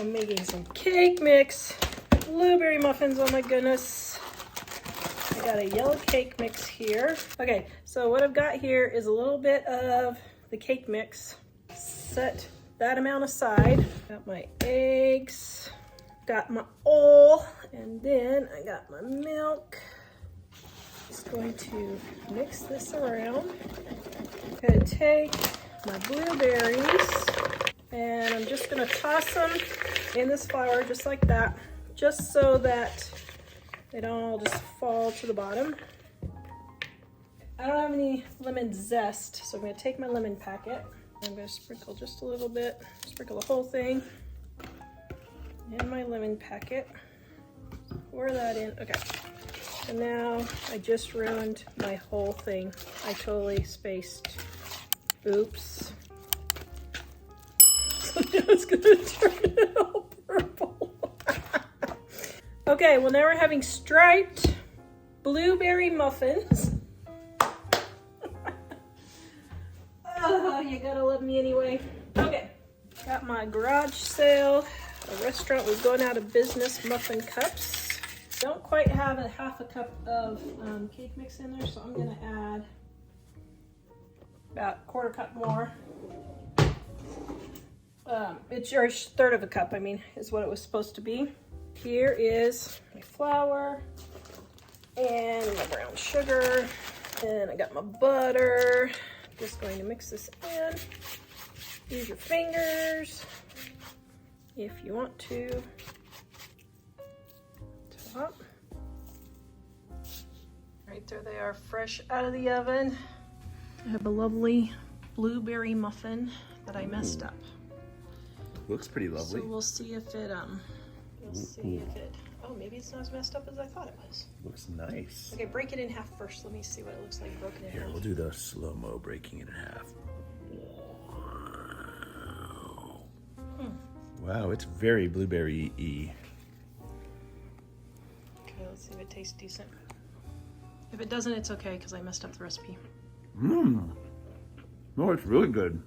I'm making some cake mix. Blueberry muffins, oh my goodness. I got a yellow cake mix here. Okay, so what I've got here is a little bit of the cake mix. Set that amount aside. Got my eggs, got my oil, and then I got my milk. Just going to mix this around. I'm gonna take my blueberries and I'm just gonna toss them in this flour just like that, just so that they don't all just fall to the bottom. I don't have any lemon zest, so I'm gonna take my lemon packet. I'm gonna sprinkle just a little bit, sprinkle the whole thing in my lemon packet. Pour that in, okay. And now I just ruined my whole thing. I totally spaced. Oops. So now it's gonna turn it all purple. Okay, well now we're having striped blueberry muffins. Oh, you gotta love me anyway. Okay, got my garage sale. A restaurant was going out of business muffin cups. Don't quite have a half a cup of cake mix in there, so I'm gonna add about a quarter cup more. It's your third of a cup, I mean, is what it was supposed to be. Here is my flour and my brown sugar, and I got my butter. Just going to mix this in. Use your fingers if you want to. Top. Right there they are, fresh out of the oven. I have a lovely blueberry muffin that I messed up. Looks pretty lovely. So we'll see if it oh, maybe it's not as messed up as I thought it was. Looks nice. Okay, break it in half first. Let me see what it looks like broken in half. Here, we'll do the slow-mo breaking it in half. Wow. Wow, it's very blueberry-y. Okay, let's see if it tastes decent. If it doesn't, it's okay because I messed up the recipe. Mmm. No, it's really good.